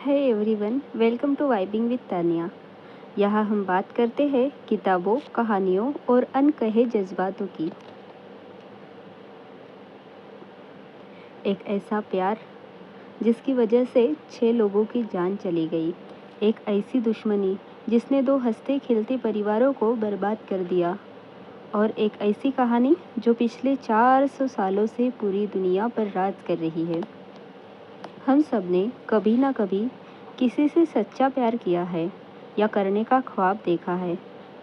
है everyone, welcome to vibing with Tania. यहाँ हम बात करते हैं किताबों, कहानियों और अनकहे जज्बातों की। एक ऐसा प्यार जिसकी वजह से 6 लोगों की जान चली गई। एक ऐसी दुश्मनी जिसने 2 हंसते खेलते परिवारों को बर्बाद कर दिया। और एक ऐसी कहानी जो पिछले 400 सालों से पूरी दुनिया पर राज कर रही है। हम सब ने कभी ना कभी किसी से सच्चा प्यार किया है या करने का ख्वाब देखा है।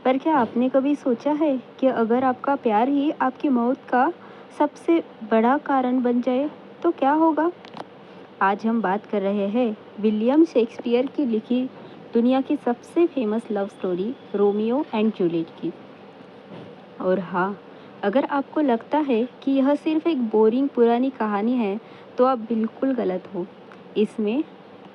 पर क्या आपने कभी सोचा है कि अगर आपका प्यार ही आपकी मौत का सबसे बड़ा कारण बन जाए तो क्या होगा? आज हम बात कर रहे हैं विलियम शेक्सपियर की लिखी दुनिया की सबसे famous love story Romeo and Juliet की। और हाँ, अगर आपको लगता है कि यह सिर्फ एक बोरिंग पुरानी कहानी है तो आप बिल्कुल गलत हो। इसमें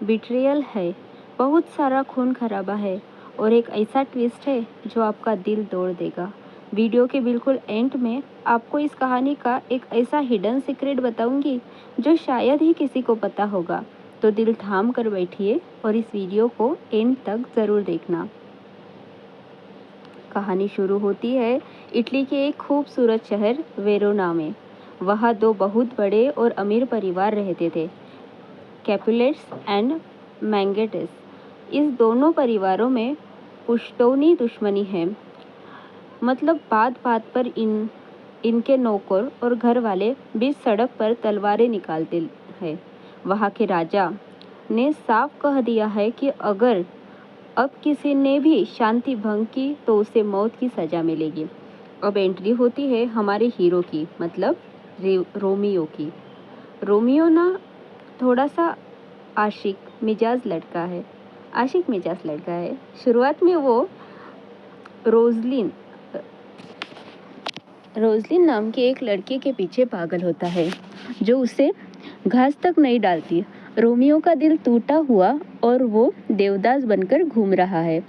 बिट्रेयल है, बहुत सारा खून खराबा है और एक ऐसा ट्विस्ट है जो आपका दिल तोड़ देगा। वीडियो के बिल्कुल एंड में आपको इस कहानी का एक ऐसा हिडन सीक्रेट बताऊंगी जो शायद ही किसी को पता होगा। तो दिल थाम कर बैठिए और इस वीडियो को एंड तक ज़रूर देखना। कहानी शुरू होती है इटली के एक खूबसूरत शहर वेरोना में। वहाँ 2 बहुत बड़े और अमीर परिवार रहते थे, कैपुलेट्स एंड मैंगेट्स। इस दोनों परिवारों में पुश्तौनी दुश्मनी है। मतलब बात बात पर इनके नौकर और घर वाले बीच सड़क पर तलवारें निकालते हैं। वहाँ के राजा ने साफ कह दिया है कि अगर अब किसी ने भी शांति भंग की तो उसे मौत की सज़ा मिलेगी। अब एंट्री होती है हमारे हीरो की, मतलब रोमियो की। रोमियो ना थोड़ा सा आशिक मिजाज लड़का है। शुरुआत में वो रोजलिन नाम के एक लड़के के पीछे पागल होता है जो उसे घास तक नहीं डालती। रोमियो का दिल टूटा हुआ और वो देवदास बनकर घूम रहा है।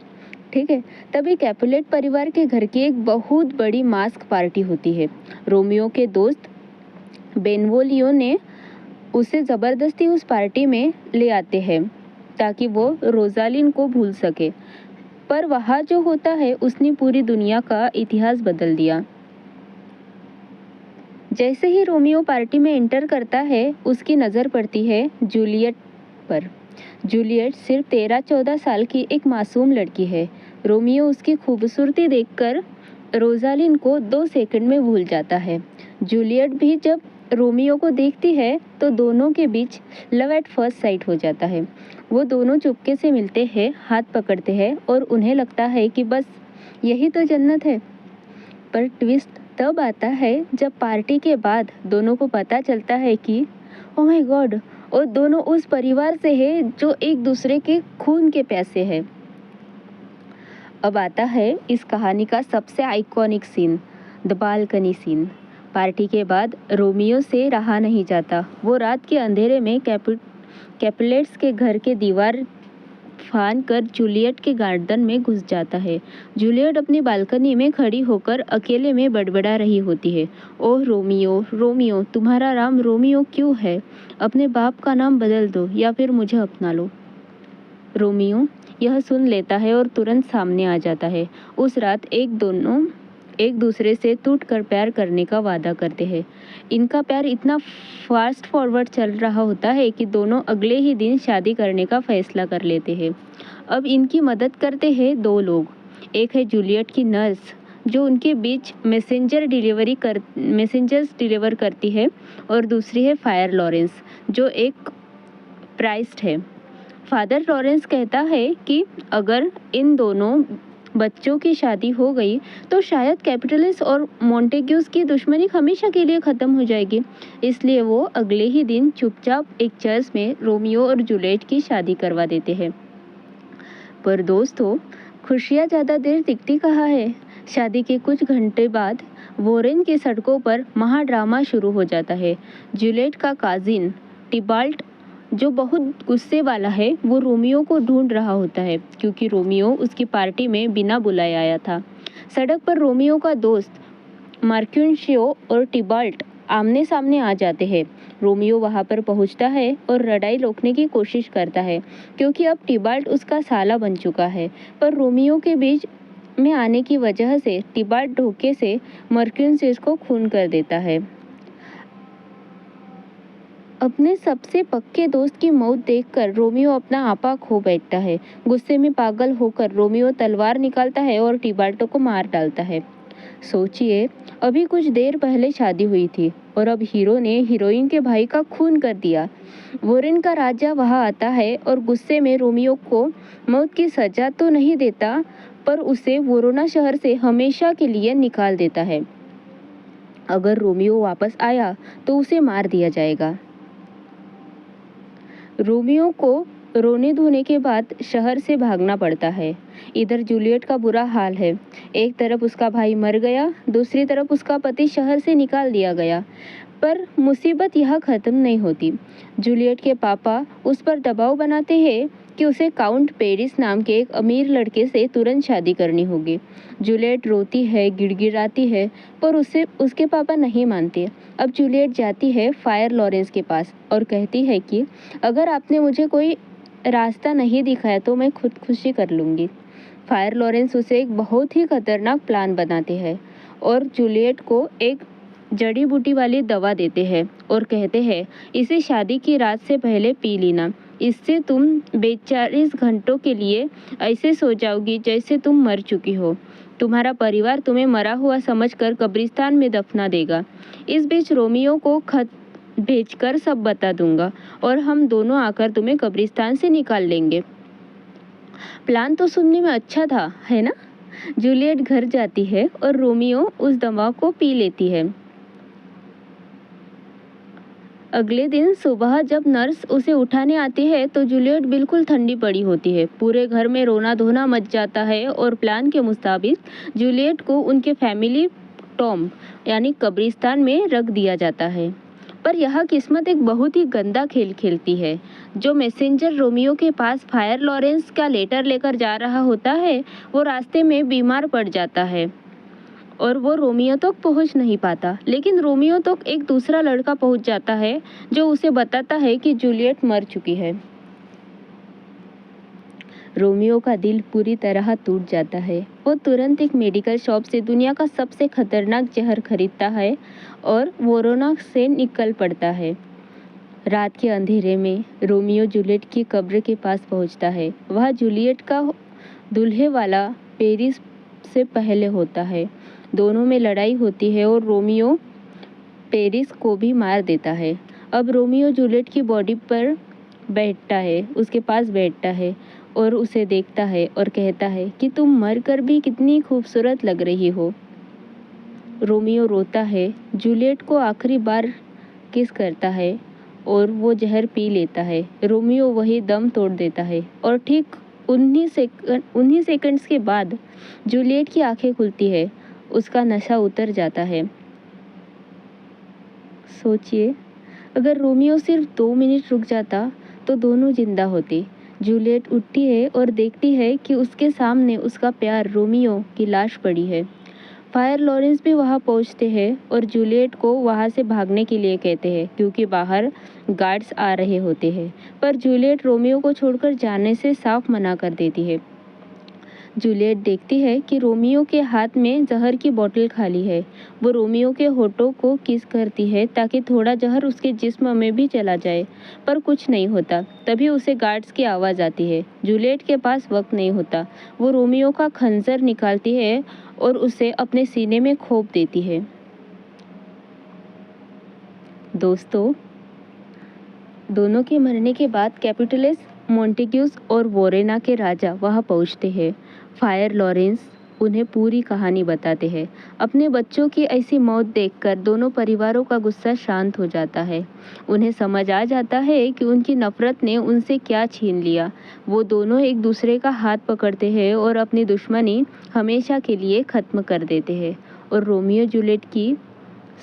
ठीक है, तभी कैपुलेट परिवार के घर की एक बहुत बड़ी मास्क पार्टी होती है। रोमियो के दोस्त बेनवोलियो ने उसे ज़बरदस्ती उस पार्टी में ले आते हैं ताकि वो रोजालिन को भूल सके। पर वहाँ जो होता है उसने पूरी दुनिया का इतिहास बदल दिया। जैसे ही रोमियो पार्टी में एंटर करता है उसकी नज़र पड़ती है जूलियट पर। जूलियट सिर्फ 13-14 साल की एक मासूम लड़की है। रोमियो उसकी खूबसूरती देखकर रोजालिन को 2 सेकंड में भूल जाता है। जूलियट भी जब रोमियो को देखती है तो दोनों के बीच लव एट फर्स्ट साइट हो जाता है। वो दोनों चुपके से मिलते हैं, हाथ पकड़ते हैं और उन्हें लगता है कि बस यही तो जन्नत है। पर ट्विस्ट तब आता है जब पार्टी के बाद दोनों को पता चलता है कि ओह माय गॉड, और दोनों उस परिवार से है जो एक दूसरे के खून के प्यासे हैं। अब आता है इस कहानी का सबसे iconic scene, the balcony scene. Party के बाद रोमियो से रहा नहीं जाता। वो रात के अंधेरे में कैपुलेट्स के घर के दीवार फान कर जूलियट के गार्डन में घुस जाता है। जूलियट अपनी बालकनी में खड़ी होकर अकेले में बड़बड़ा रही होती है, ओह रोमियो, रोमियो, तुम्हारा नाम रोमियो क्यों है? अपने बाप का नाम बदल दो या फिर मुझे अपना लो। रोमियो यह सुन लेता है और तुरंत सामने आ जाता है। उस रात दोनों एक दूसरे से टूट कर प्यार करने का वादा करते हैं। इनका प्यार इतना फास्ट फॉरवर्ड चल रहा होता है कि दोनों अगले ही दिन शादी करने का फैसला कर लेते हैं। अब इनकी मदद करते हैं 2 लोग। एक है जूलियट की नर्स जो उनके बीच मैसेंजर्स डिलीवर करती है और दूसरी है फादर लॉरेंस जो एक प्राइस्ट है। फादर लॉरेंस कहता है कि अगर इन दोनों बच्चों की शादी हो गई तो शायद कैपिटलिस्ट और मोंटेग्यूज की दुश्मनी हमेशा के लिए ख़त्म हो जाएगी। इसलिए वो अगले ही दिन चुपचाप एक चर्च में रोमियो और जूलियट की शादी करवा देते हैं। पर दोस्तों, खुशियाँ ज़्यादा देर टिकती कहाँ है। शादी के कुछ घंटे बाद वोरेन की सड़कों पर महाड्रामा शुरू हो जाता है। जूलियट का काजिन टिबाल्ट जो बहुत गुस्से वाला है, वो रोमियो को ढूंढ रहा होता है क्योंकि रोमियो उसकी पार्टी में बिना बुलाए आया था। सड़क पर रोमियो का दोस्त मार्क्यूशियो और टिबाल्ट आमने सामने आ जाते हैं। रोमियो वहां पर पहुंचता है और लड़ाई रोकने की कोशिश करता है क्योंकि अब टिबाल्ट उसका साला बन चुका है। पर रोमियो के बीच में आने की वजह से टिबाल्ट धोखे से मर्क्यून्सिस को खून कर देता है। अपने सबसे पक्के दोस्त की मौत देखकर रोमियो अपना आपा खो बैठता है। गुस्से में पागल होकर रोमियो तलवार निकालता है और टिबाल्टो को मार डालता है। सोचिए, अभी कुछ देर पहले शादी हुई थी और अब हीरो ने हीरोइन के भाई का खून कर दिया। वोरेन का राजा वहां आता है और गुस्से में रोमियो को मौत की सजा तो नहीं देता, पर उसे वोरोना शहर से हमेशा के लिए निकाल देता है। अगर रोमियो वापस आया तो उसे मार दिया जाएगा। रोमियो को रोने धोने के बाद शहर से भागना पड़ता है। इधर जूलियट का बुरा हाल है। एक तरफ उसका भाई मर गया, दूसरी तरफ उसका पति शहर से निकाल दिया गया। पर मुसीबत यह खत्म नहीं होती। जूलियट के पापा उस पर दबाव बनाते हैं कि उसे काउंट पेरिस नाम के एक अमीर लड़के से तुरंत शादी करनी होगी। जूलियट रोती है, गिड़गिड़ाती है, पर उसे उसके पापा नहीं मानते। अब जूलियट जाती है फायर लॉरेंस के पास और कहती है कि अगर आपने मुझे कोई रास्ता नहीं दिखाया तो मैं खुदकुशी कर लूँगी। फायर लॉरेंस उसे एक बहुत ही खतरनाक प्लान बनाते हैं और जूलियट को एक जड़ी बूटी वाली दवा देते हैं और कहते हैं इसे शादी की रात से पहले पी लेना। इससे तुम 42 घंटों के लिए ऐसे सो जाओगी जैसे तुम मर चुकी हो। तुम्हारा परिवार तुम्हें मरा हुआ समझकर कब्रिस्तान में दफना देगा। इस बीच रोमियो को खत भेजकर सब बता दूंगा और हम दोनों आकर तुम्हें कब्रिस्तान से निकाल लेंगे। प्लान तो सुनने में अच्छा था, है ना? जूलियट घर जाती है और रोमियो उस दवा को पी लेती है। अगले दिन सुबह जब नर्स उसे उठाने आती है तो जूलियट बिल्कुल ठंडी पड़ी होती है। पूरे घर में रोना धोना मच जाता है और प्लान के मुताबिक जूलियट को उनके फैमिली टॉम यानी कब्रिस्तान में रख दिया जाता है। पर यह किस्मत एक बहुत ही गंदा खेल खेलती है। जो मैसेंजर रोमियो के पास फायर लॉरेंस का लेटर लेकर जा रहा होता है वो रास्ते में बीमार पड़ जाता है और वो रोमियो तक पहुंच नहीं पाता। लेकिन रोमियो तक एक दूसरा लड़का पहुंच जाता है जो उसे बताता है कि जूलियट मर चुकी है। रोमियो का दिल पूरी तरह टूट जाता है। वो तुरंत एक मेडिकल शॉप से दुनिया का सबसे खतरनाक जहर खरीदता है और वोरोना से निकल पड़ता है। रात के अंधेरे में रोमियो जूलियट की कब्र के पास पहुंचता है। वह जूलियट का दूल्हे वाला पेरिस से पहले होता है। दोनों में लड़ाई होती है और रोमियो पेरिस को भी मार देता है। अब रोमियो जूलियट की बॉडी पर बैठता है, उसके पास बैठता है और उसे देखता है और कहता है कि तुम मरकर भी कितनी खूबसूरत लग रही हो। रोमियो रोता है, जूलियट को आखिरी बार किस करता है और वो जहर पी लेता है। रोमियो वही दम तोड़ देता है और ठीक 19 सेकंड्स के बाद जूलियट की आंखें खुलती है। उसका नशा उतर जाता है। सोचिए, अगर रोमियो सिर्फ 2 मिनट रुक जाता तो दोनों जिंदा होते। जूलियट उठती है और देखती है कि उसके सामने उसका प्यार रोमियो की लाश पड़ी है। फायर लॉरेंस भी वहां पहुंचते हैं और जूलियट को वहां से भागने के लिए कहते हैं क्योंकि बाहर गार्ड्स आ रहे होते हैं। पर जूलियट रोमियो को छोड़कर जाने से साफ मना कर देती है। जूलियट देखती है कि रोमियो के हाथ में जहर की बोतल खाली है। वो रोमियो के होठों को किस करती है ताकि थोड़ा जहर उसके जिस्म में भी चला जाए, पर कुछ नहीं होता। तभी उसे गार्ड्स की आवाज़ आती है। जूलियट के पास वक्त नहीं होता। वो रोमियो का खंजर निकालती है और उसे अपने सीने में खोप देती है। दोस्तों, दोनों के मरने के बाद कैपिटलिस, मॉन्टेग्यूस और वोरेना के राजा वहां पहुंचते हैं। फायर लॉरेंस उन्हें पूरी कहानी बताते हैं। अपने बच्चों की ऐसी मौत देखकर दोनों परिवारों का गुस्सा शांत हो जाता है। उन्हें समझ आ जाता है कि उनकी नफरत ने उनसे क्या छीन लिया। वो दोनों एक दूसरे का हाथ पकड़ते हैं और अपनी दुश्मनी हमेशा के लिए ख़त्म कर देते हैं और रोमियो जूलियट की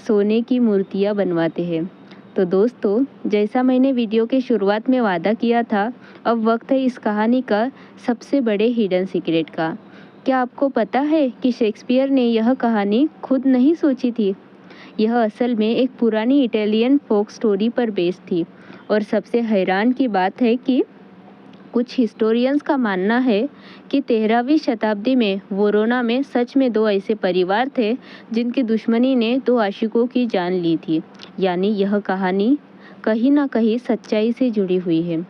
सोने की मूर्तियाँ बनवाते हैं। तो दोस्तों, जैसा मैंने वीडियो के शुरुआत में वादा किया था, अब वक्त है इस कहानी का सबसे बड़े हिडन सीक्रेट का। क्या आपको पता है कि शेक्सपियर ने यह कहानी खुद नहीं सोची थी? यह असल में एक पुरानी इटालियन फोक स्टोरी पर बेस्ड थी और सबसे हैरान की बात है कि कुछ हिस्टोरियंस का मानना है कि 13वीं शताब्दी में वोरोना में सच में 2 ऐसे परिवार थे जिनकी दुश्मनी ने 2 आशिकों की जान ली थी। यानी यह कहानी कहीं ना कहीं सच्चाई से जुड़ी हुई है।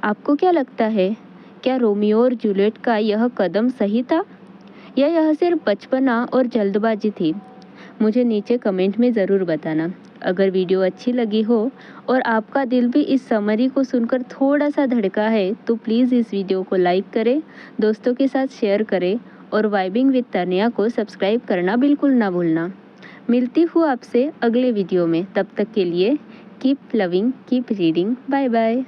आपको क्या लगता है, क्या रोमियो और जूलियट का यह कदम सही था या यह सिर्फ बचपना और जल्दबाजी थी? मुझे नीचे कमेंट में ज़रूर बताना। अगर वीडियो अच्छी लगी हो और आपका दिल भी इस समरी को सुनकर थोड़ा सा धड़का है तो प्लीज़ इस वीडियो को लाइक करें, दोस्तों के साथ शेयर करें और वाइबिंग विद तानिया को सब्सक्राइब करना बिल्कुल ना भूलना। मिलती हूँ आपसे अगले वीडियो में, तब तक के लिए keep loving, keep reading, bye bye.